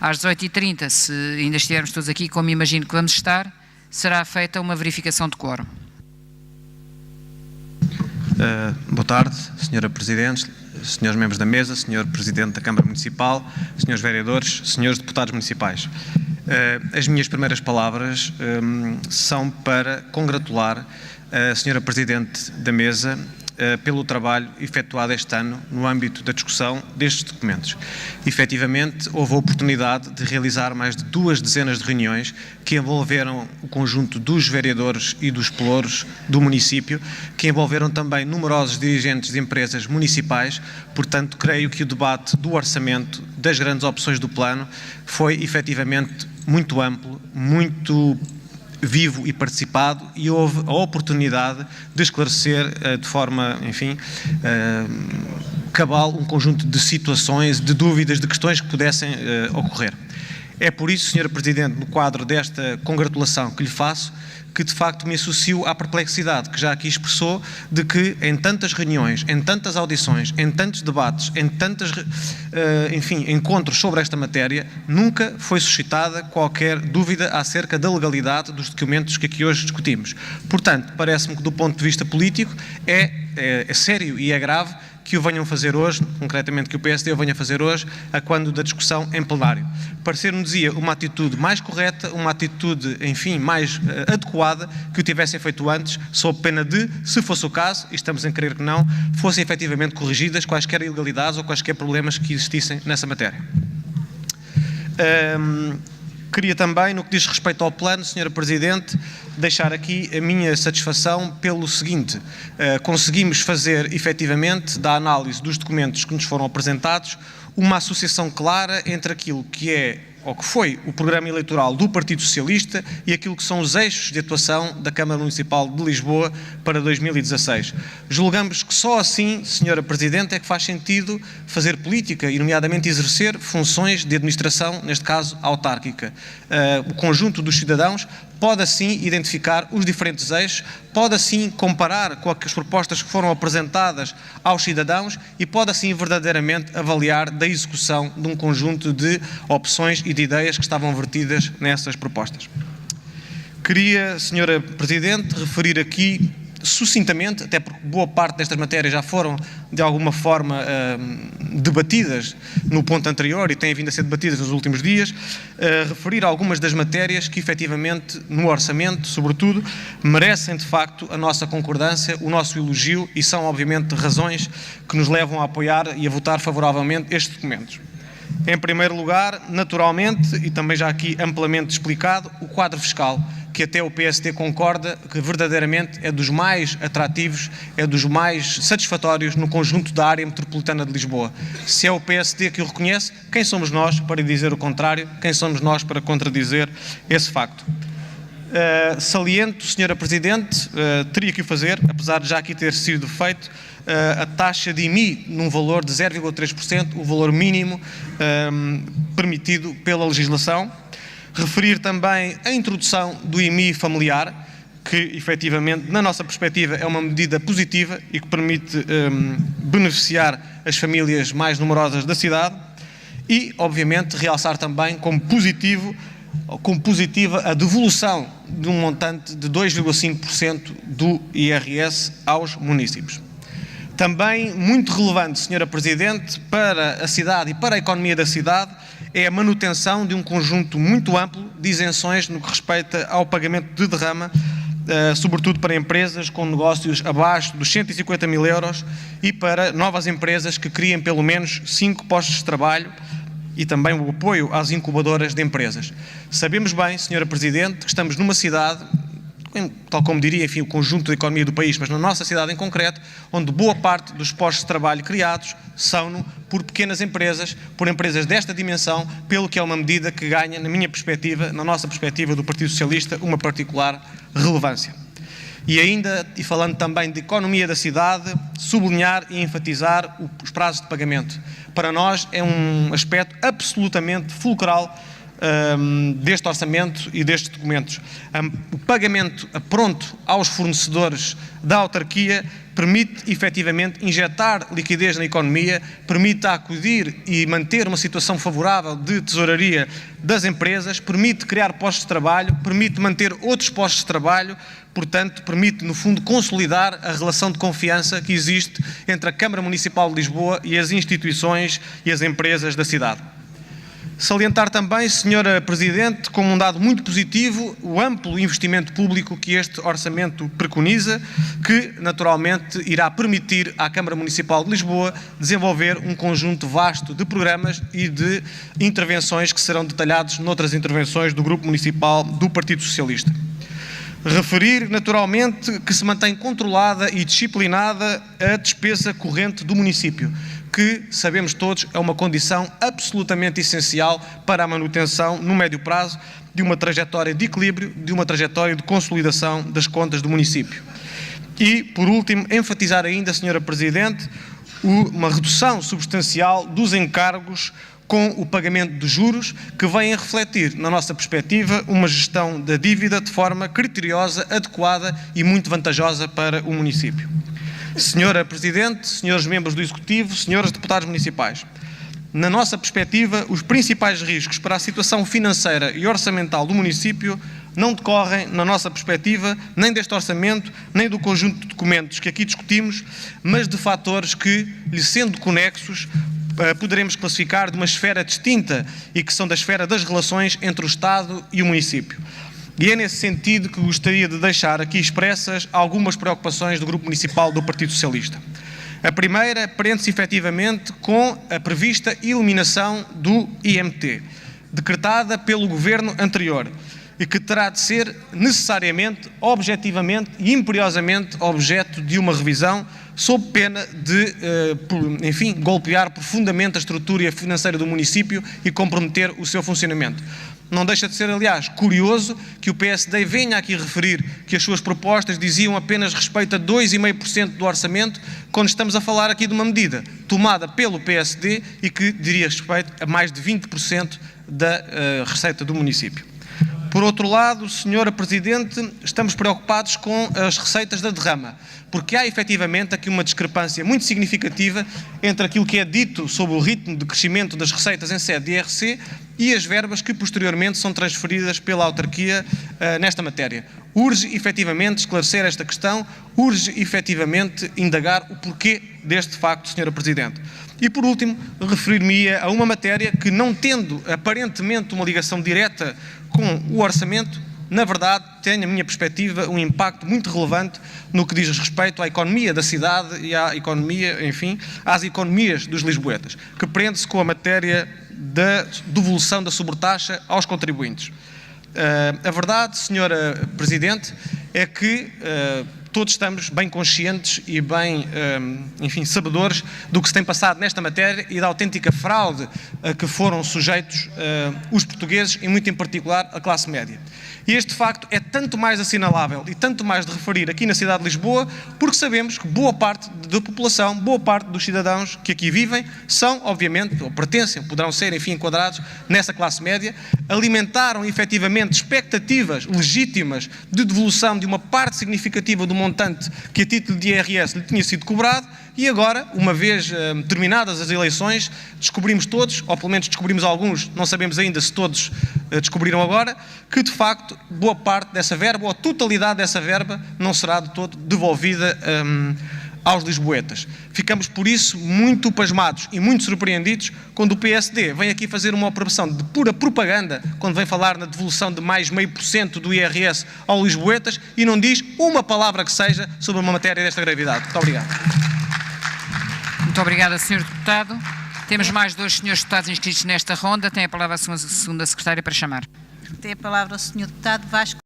Às 18h30, se ainda estivermos todos aqui, como imagino que vamos estar, será feita uma verificação de quórum. Boa tarde, Sra. Presidente, Srs. membros da mesa, Sr. Presidente da Câmara Municipal, Srs. Vereadores, Srs. Deputados Municipais. As minhas primeiras palavras são para congratular a Sra. Presidente da mesa pelo trabalho efetuado este ano no âmbito da discussão destes documentos. Efetivamente, houve a oportunidade de realizar mais de 2 dezenas de reuniões que envolveram o conjunto dos vereadores e dos pelouros do município, que envolveram também numerosos dirigentes de empresas municipais. Portanto, creio que o debate do orçamento, das grandes opções do plano, foi efetivamente muito amplo, muito vivo e participado, e houve a oportunidade de esclarecer de forma, enfim, cabal um conjunto de situações, de dúvidas, de questões que pudessem ocorrer. É por isso, Sr. Presidente, no quadro desta congratulação que lhe faço, que de facto me associo à perplexidade que já aqui expressou, de que em tantas reuniões, em tantas audições, em tantos debates, em tantos, enfim, encontros sobre esta matéria, nunca foi suscitada qualquer dúvida acerca da legalidade dos documentos que aqui hoje discutimos. Portanto, parece-me que do ponto de vista político é sério e é grave que o venham fazer hoje, concretamente que o PSD o venha fazer hoje, a quando da discussão em plenário. Parecer-me, dizia, uma atitude mais correta, uma atitude, enfim, mais adequada, que o tivessem feito antes, sob pena de, se fosse o caso, e estamos a crer que não, fossem efetivamente corrigidas quaisquer ilegalidades ou quaisquer problemas que existissem nessa matéria. Queria também, no que diz respeito ao plano, Sra. Presidente, deixar aqui a minha satisfação pelo seguinte: conseguimos fazer, efetivamente, da análise dos documentos que nos foram apresentados, uma associação clara entre aquilo que é, ou que foi, o programa eleitoral do Partido Socialista e aquilo que são os eixos de atuação da Câmara Municipal de Lisboa para 2016. Julgamos que só assim, Sra. Presidente, é que faz sentido fazer política e, nomeadamente, exercer funções de administração, neste caso, autárquica. O conjunto dos cidadãos pode assim identificar os diferentes eixos, pode assim comparar com as propostas que foram apresentadas aos cidadãos e pode assim verdadeiramente avaliar da execução de um conjunto de opções e de ideias que estavam vertidas nessas propostas. Queria, Sra. Presidente, referir aqui sucintamente, até porque boa parte destas matérias já foram de alguma forma debatidas no ponto anterior e têm vindo a ser debatidas nos últimos dias, referir algumas das matérias que efetivamente no orçamento, sobretudo, merecem de facto a nossa concordância, o nosso elogio, e são obviamente razões que nos levam a apoiar e a votar favoravelmente estes documentos. Em primeiro lugar, naturalmente, e também já aqui amplamente explicado, o quadro fiscal, que até o PSD concorda que verdadeiramente é dos mais atrativos, é dos mais satisfatórios no conjunto da área metropolitana de Lisboa. Se é o PSD que o reconhece, quem somos nós para dizer o contrário? Quem somos nós para contradizer esse facto? Saliento, Sra. Presidente, teria que o fazer, apesar de já aqui ter sido feito, a taxa de IMI num valor de 0,3%, o valor mínimo permitido pela legislação. Referir também a introdução do IMI familiar, que efetivamente, na nossa perspectiva, é uma medida positiva e que permite beneficiar as famílias mais numerosas da cidade. E, obviamente, realçar também como positiva a devolução de um montante de 2,5% do IRS aos municípios. Também muito relevante, Sra. Presidente, para a cidade e para a economia da cidade é a manutenção de um conjunto muito amplo de isenções no que respeita ao pagamento de derrama, sobretudo para empresas com negócios abaixo dos 150 mil euros e para novas empresas que criem pelo menos 5 postos de trabalho, e também o apoio às incubadoras de empresas. Sabemos bem, Sra. Presidente, que estamos numa cidade, tal como diria, enfim, o conjunto da economia do país, mas na nossa cidade em concreto, onde boa parte dos postos de trabalho criados são por pequenas empresas, por empresas desta dimensão, pelo que é uma medida que ganha, na minha perspectiva, na nossa perspectiva do Partido Socialista, uma particular relevância. E ainda, e falando também de economia da cidade, sublinhar e enfatizar os prazos de pagamento. Para nós é um aspecto absolutamente fulcral deste orçamento e destes documentos. O pagamento a pronto aos fornecedores da autarquia permite efetivamente injetar liquidez na economia, permite acudir e manter uma situação favorável de tesouraria das empresas, permite criar postos de trabalho, permite manter outros postos de trabalho, portanto, permite, no fundo, consolidar a relação de confiança que existe entre a Câmara Municipal de Lisboa e as instituições e as empresas da cidade. Salientar também, Sra. Presidente, como um dado muito positivo, o amplo investimento público que este orçamento preconiza, que naturalmente irá permitir à Câmara Municipal de Lisboa desenvolver um conjunto vasto de programas e de intervenções que serão detalhados noutras intervenções do Grupo Municipal do Partido Socialista. Referir, naturalmente, que se mantém controlada e disciplinada a despesa corrente do município, que, sabemos todos, é uma condição absolutamente essencial para a manutenção, no médio prazo, de uma trajetória de equilíbrio, de uma trajetória de consolidação das contas do município. E, por último, enfatizar ainda, Sra. Presidente, uma redução substancial dos encargos com o pagamento de juros, que vem a refletir, na nossa perspectiva, uma gestão da dívida de forma criteriosa, adequada e muito vantajosa para o município. Sra. Presidente, senhores membros do Executivo, senhores deputados municipais, na nossa perspectiva, os principais riscos para a situação financeira e orçamental do município não decorrem, na nossa perspectiva, nem deste orçamento, nem do conjunto de documentos que aqui discutimos, mas de fatores que, lhe sendo conexos, poderemos classificar de uma esfera distinta e que são da esfera das relações entre o Estado e o município. E é nesse sentido que gostaria de deixar aqui expressas algumas preocupações do Grupo Municipal do Partido Socialista. A primeira prende-se efetivamente com a prevista eliminação do IMT, decretada pelo Governo anterior, e que terá de ser necessariamente, objetivamente e imperiosamente objeto de uma revisão, sob pena de, enfim, golpear profundamente a estrutura financeira do município e comprometer o seu funcionamento. Não deixa de ser, aliás, curioso que o PSD venha aqui referir que as suas propostas diziam apenas respeito a 2,5% do orçamento, quando estamos a falar aqui de uma medida tomada pelo PSD e que diria respeito a mais de 20% da receita do município. Por outro lado, Sra. Presidente, estamos preocupados com as receitas da derrama, porque há efetivamente aqui uma discrepância muito significativa entre aquilo que é dito sobre o ritmo de crescimento das receitas em sede de IRC e as verbas que posteriormente são transferidas pela autarquia nesta matéria. Urge efetivamente esclarecer esta questão, urge efetivamente indagar o porquê deste facto, Sra. Presidente. E, por último, referir-me a uma matéria que, não tendo aparentemente uma ligação direta com o orçamento, na verdade, tem, na minha perspectiva, um impacto muito relevante no que diz respeito à economia da cidade e à economia, enfim, às economias dos lisboetas, que prende-se com a matéria da devolução da sobretaxa aos contribuintes. A verdade, Sra. Presidente, é que todos estamos bem conscientes e bem, enfim, sabedores do que se tem passado nesta matéria e da autêntica fraude a que foram sujeitos os portugueses e, muito em particular, a classe média. E este facto é tanto mais assinalável e tanto mais de referir aqui na cidade de Lisboa, porque sabemos que boa parte da população, boa parte dos cidadãos que aqui vivem, são, obviamente, ou pertencem, poderão ser, enfim, enquadrados nessa classe média, alimentaram efetivamente expectativas legítimas de devolução de uma parte significativa do montante que a título de IRS lhe tinha sido cobrado, e agora, uma vez terminadas as eleições, descobrimos todos, ou pelo menos descobrimos alguns, não sabemos ainda se todos descobriram agora, que de facto boa parte dessa verba, ou a totalidade dessa verba, não será de todo devolvida aos lisboetas. Ficamos, por isso, muito pasmados e muito surpreendidos quando o PSD vem aqui fazer uma operação de pura propaganda, quando vem falar na devolução de mais 0,5% do IRS aos lisboetas e não diz uma palavra que seja sobre uma matéria desta gravidade. Muito obrigado. Muito obrigada, Sr. Deputado. Temos mais 2 senhores deputados inscritos nesta ronda. Tem a palavra a segunda secretária para chamar. Tem a palavra o Sr. Deputado Vasco